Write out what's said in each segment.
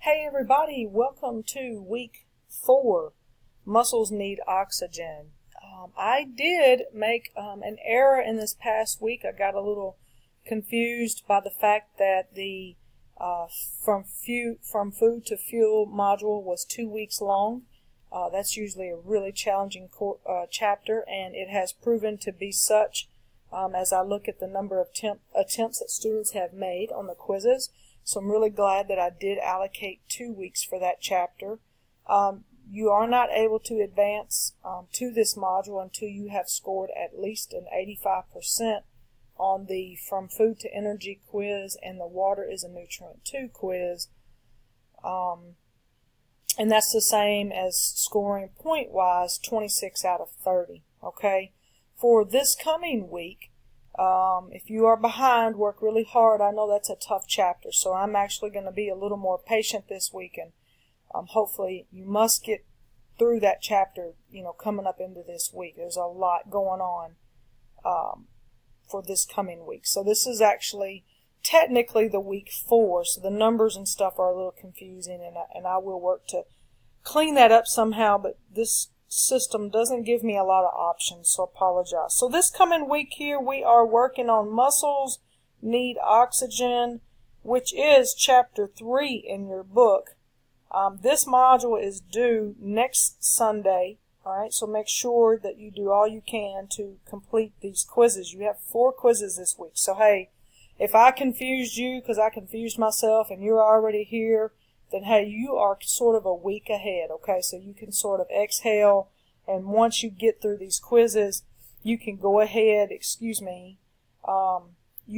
Hey everybody, welcome to week 4, Muscles Need Oxygen. I did make an error in this past week. I got a little confused by the fact that the from food to fuel module was 2 weeks long. That's usually a really challenging chapter, and it has proven to be such as I look at the number of attempts that students have made on the quizzes. So I'm really glad that I did allocate 2 weeks for that chapter. You are not able to advance to this module until you have scored at least an 85% on the From Food to Energy quiz and the Water is a Nutrient too quiz. And that's the same as scoring point-wise 26 out of 30. Okay? For this coming week, if you are behind, work really hard. I know that's a tough chapter, so I'm actually going to be a little more patient this week, and hopefully you must get through that chapter, coming up into this week. There's a lot going on for this coming week. So this is actually technically the week 4, so the numbers and stuff are a little confusing, and I will work to clean that up somehow, but this system doesn't give me a lot of options, so apologize. So this coming week here, we are working on Muscles Need Oxygen, which is chapter 3 in your book. This module is due next Sunday, alright, so make sure that you do all you can to complete these quizzes. You have 4 quizzes this week, so hey, if I confused you because I confused myself and you're already here, then hey, you are sort of a week ahead, okay? So you can sort of exhale, and once you get through these quizzes, you can go ahead, you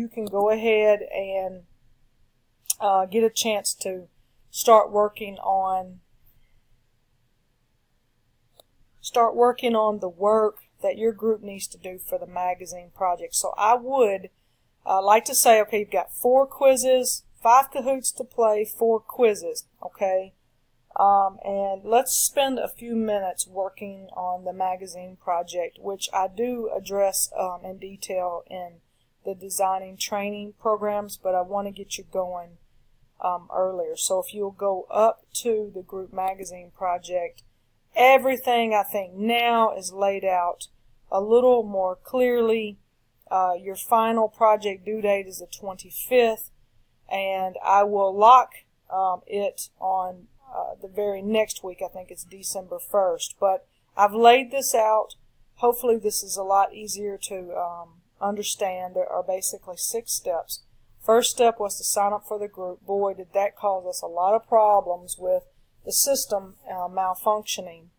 can go ahead and get a chance to start working on the work that your group needs to do for the magazine project. So I would like to say, okay, you've got 4 quizzes, 5 Kahoots to play, 4 quizzes, okay? And let's spend a few minutes working on the magazine project, which I do address in detail in the designing training programs, but I want to get you going earlier. So if you'll go up to the group magazine project, everything I think now is laid out a little more clearly. Your final project due date is the 25th. And I will lock it on the very next week. I think it's December 1st. But I've laid this out. Hopefully this is a lot easier to understand. There are basically 6 steps. First step was to sign up for the group. Boy, did that cause us a lot of problems with the system malfunctioning.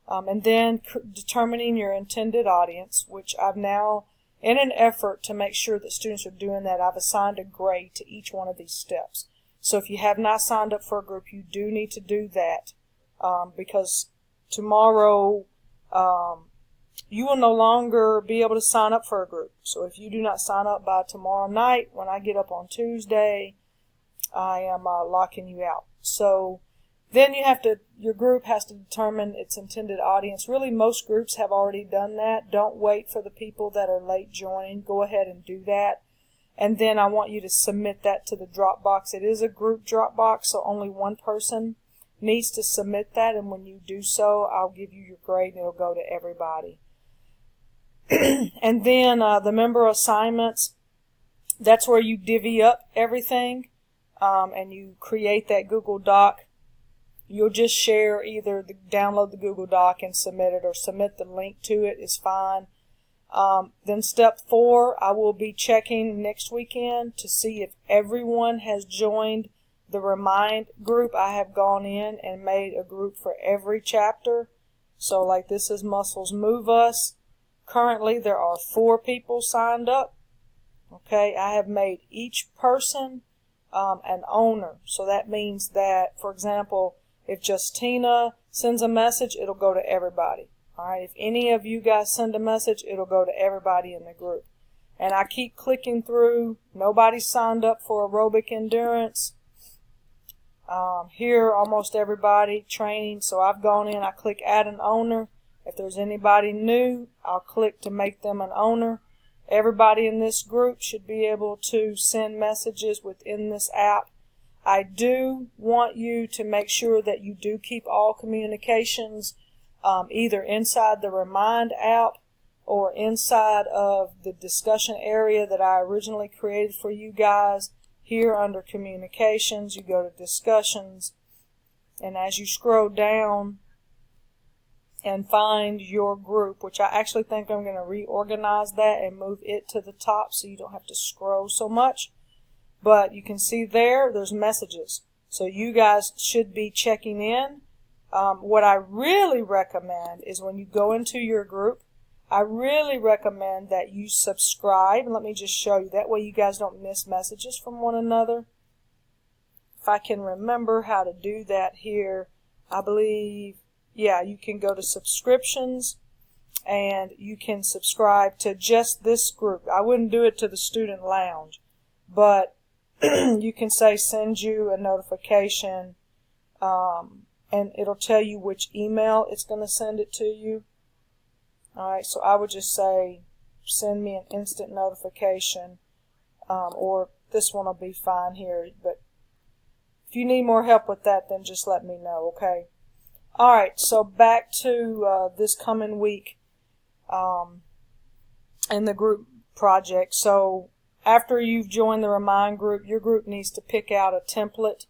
And then determining your intended audience, which I've now, in an effort to make sure that students are doing that, I've assigned a grade to each one of these steps. So if you have not signed up for a group, you do need to do that because tomorrow you will no longer be able to sign up for a group. So if you do not sign up by tomorrow night, when I get up on Tuesday, I am locking you out. So then your group has to determine its intended audience. Really, most groups have already done that. Don't wait for the people that are late joining. Go ahead and do that. And then I want you to submit that to the Dropbox. It is a group Dropbox, so only one person needs to submit that. And when you do so, I'll give you your grade and it'll go to everybody. And then the member assignments, that's where you divvy up everything and you create that Google Doc. You'll just share, download the Google Doc and submit it, or submit the link to it is fine. Then step 4, I will be checking next weekend to see if everyone has joined the Remind group. I have gone in and made a group for every chapter. So like this is Muscles Move Us. Currently there are 4 people signed up. Okay, I have made each person an owner. So that means that, for example, if Justina sends a message, it'll go to everybody. Alright, if any of you guys send a message, it'll go to everybody in the group. And I keep clicking through. Nobody signed up for aerobic endurance. Here, almost everybody training. So I've gone in, I click add an owner. If there's anybody new, I'll click to make them an owner. Everybody in this group should be able to send messages within this app. I do want you to make sure that you do keep all communications either inside the Remind app or inside of the discussion area that I originally created for you guys. Here under Communications, you go to Discussions, and as you scroll down and find your group, which I actually think I'm going to reorganize that and move it to the top so you don't have to scroll so much. But you can see there's messages. So you guys should be checking in. What I really recommend is when you go into your group, I really recommend that you subscribe. Let me just show you. That way you guys don't miss messages from one another. If I can remember how to do that here, I believe, yeah, you can go to subscriptions and you can subscribe to just this group. I wouldn't do it to the student lounge, but you can say send you a notification, and it'll tell you which email it's going to send it to you. Alright, so I would just say send me an instant notification, or this one will be fine here, but if you need more help with that, then just let me know, okay? Alright, so back to this coming week in the group project. So after you've joined the Remind group, your group needs to pick out a template.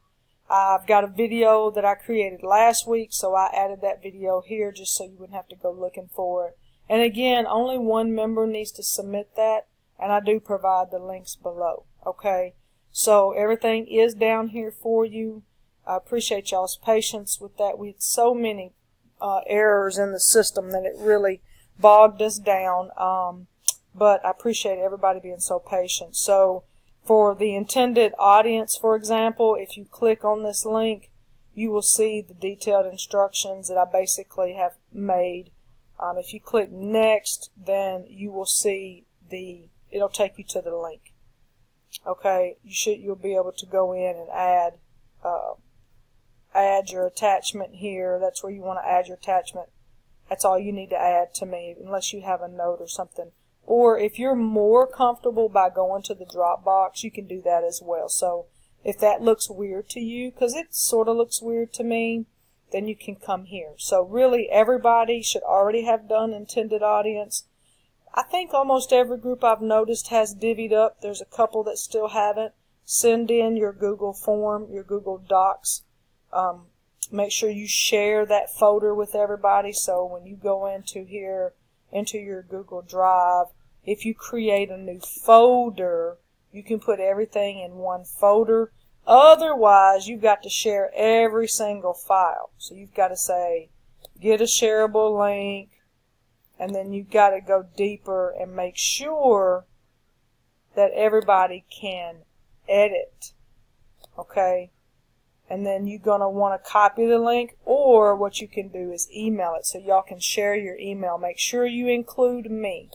I've got a video that I created last week, so I added that video here just so you wouldn't have to go looking for it. And again, only one member needs to submit that, and I do provide the links below, okay? So everything is down here for you. I appreciate y'all's patience with that. We had so many errors in the system that it really bogged us down. But I appreciate everybody being so patient. So for the intended audience, for example, if you click on this link, you will see the detailed instructions that I basically have made. If you click next, then you will see it'll take you to the link. Okay, you'll be able to go in and add your attachment here. That's where you want to add your attachment. That's all you need to add to me, unless you have a note or something. Or if you're more comfortable by going to the Dropbox, you can do that as well. So if that looks weird to you, because it sort of looks weird to me, then you can come here. So really everybody should already have done intended audience. I think almost every group I've noticed has divvied up. There's a couple that still haven't. Send in your Google form, your Google Docs. Make sure you share that folder with everybody, so when you go into here, into your Google Drive, if you create a new folder, you can put everything in one folder. Otherwise, you've got to share every single file. So you've got to say, get a shareable link, and then you've got to go deeper and make sure that everybody can edit. Okay? And then you're going to want to copy the link, or what you can do is email it so y'all can share your email. Make sure you include me.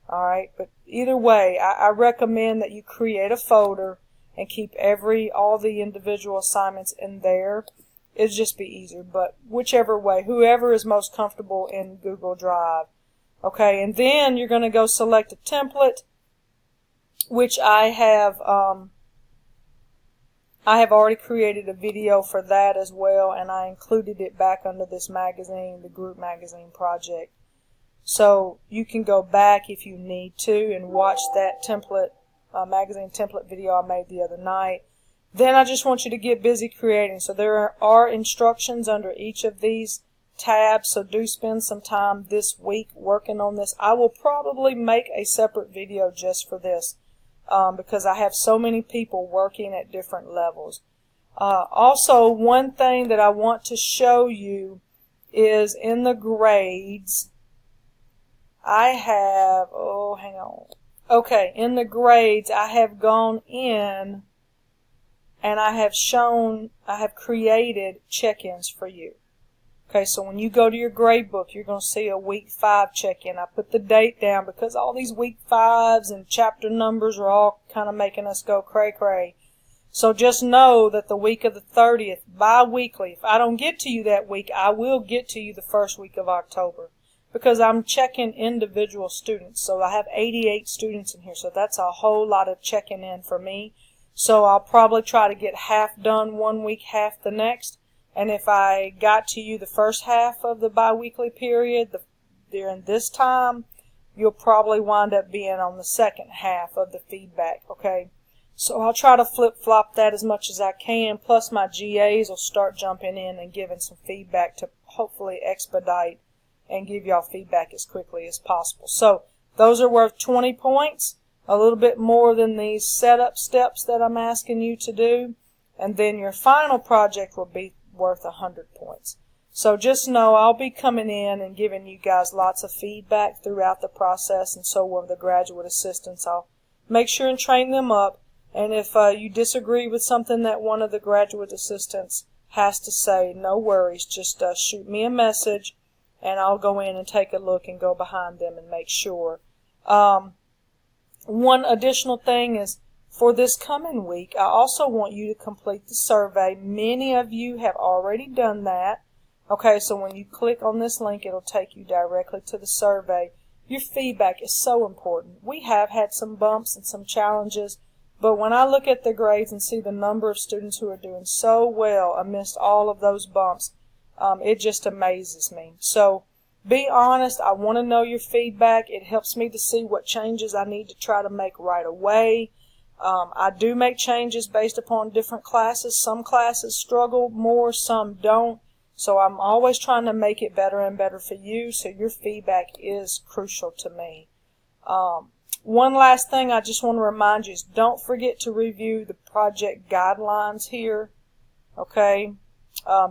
Alright, but either way, I recommend that you create a folder and keep all the individual assignments in there. It'd just be easier, but whichever way, whoever is most comfortable in Google Drive. Okay, and then you're going to go select a template, which I have already created a video for that as well, and I included it back under this magazine, the group magazine project. So you can go back if you need to and watch that template, magazine template video I made the other night. Then I just want you to get busy creating. So there are instructions under each of these tabs, so do spend some time this week working on this. I will probably make a separate video just for this. Because I have so many people working at different levels. Also, one thing that I want to show you is in the grades, I have, hang on. Okay, in the grades, I have gone in and I have created check-ins for you. Okay, so when you go to your grade book, you're going to see a week 5 check-in. I put the date down because all these week 5s and chapter numbers are all kind of making us go cray-cray. So just know that the week of the 30th, bi-weekly, if I don't get to you that week, I will get to you the first week of October. Because I'm checking individual students. So I have 88 students in here, so that's a whole lot of checking in for me. So I'll probably try to get half done one week, half the next. And if I got to you the first half of the biweekly period during this time, you'll probably wind up being on the second half of the feedback, okay? So I'll try to flip-flop that as much as I can, plus my GAs will start jumping in and giving some feedback to hopefully expedite and give y'all feedback as quickly as possible. So those are worth 20 points, a little bit more than these setup steps that I'm asking you to do, and then your final project will be worth 100 points. So just know I'll be coming in and giving you guys lots of feedback throughout the process, and so will the graduate assistants. I'll make sure and train them up, and if you disagree with something that one of the graduate assistants has to say, no worries, just shoot me a message, and I'll go in and take a look and go behind them and make sure. One additional thing is, for this coming week, I also want you to complete the survey. Many of you have already done that. Okay, so when you click on this link, it'll take you directly to the survey. Your feedback is so important. We have had some bumps and some challenges, but when I look at the grades and see the number of students who are doing so well amidst all of those bumps, it just amazes me. So be honest. I want to know your feedback. It helps me to see what changes I need to try to make right away. I do make changes based upon different classes. Some classes struggle more, some don't. So I'm always trying to make it better and better for you, so your feedback is crucial to me. One last thing I just want to remind you is don't forget to review the project guidelines here. Okay,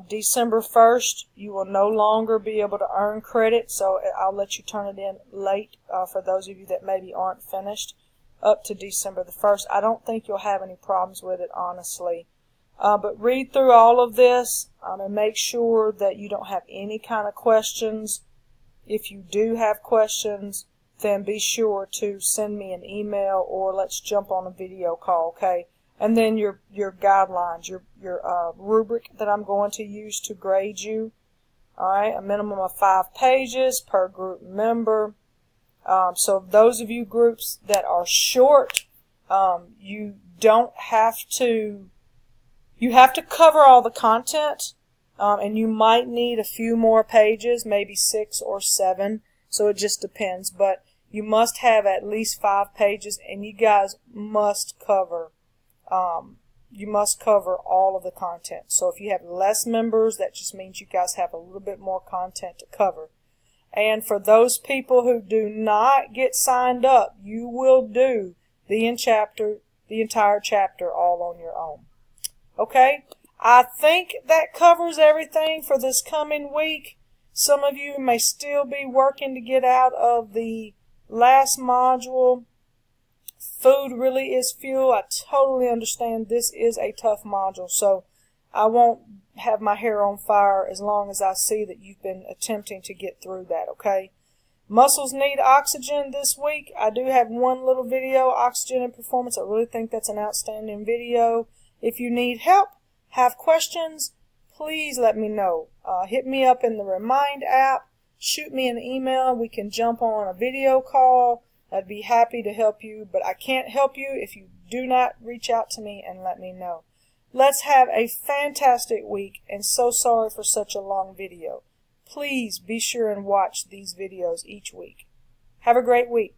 December 1st, you will no longer be able to earn credit, so I'll let you turn it in late for those of you that maybe aren't finished up to December the 1st. I don't think you'll have any problems with it, honestly. But read through all of this and make sure that you don't have any kind of questions. If you do have questions, then be sure to send me an email or let's jump on a video call, okay? And then your guidelines, your rubric that I'm going to use to grade you. All right, a minimum of 5 pages per group member. So those of you groups that are short, you don't have to. You have to cover all the content, and you might need a few more pages, maybe 6 or 7, so it just depends. But you must have at least 5 pages, and you guys must cover all of the content. So if you have less members, that just means you guys have a little bit more content to cover. And for those people who do not get signed up, you will do the entire chapter all on your own. Okay, I think that covers everything for this coming week. Some of you may still be working to get out of the last module. Food really is fuel. I totally understand this is a tough module, so I won't have my hair on fire as long as I see that you've been attempting to get through that, okay? Muscles need oxygen this week. I do have one little video, Oxygen and Performance. I really think that's an outstanding video. If you need help, have questions, please let me know. Hit me up in the Remind app. Shoot me an email. We can jump on a video call. I'd be happy to help you, but I can't help you if you do not reach out to me and let me know. Let's have a fantastic week, and so sorry for such a long video. Please be sure and watch these videos each week. Have a great week.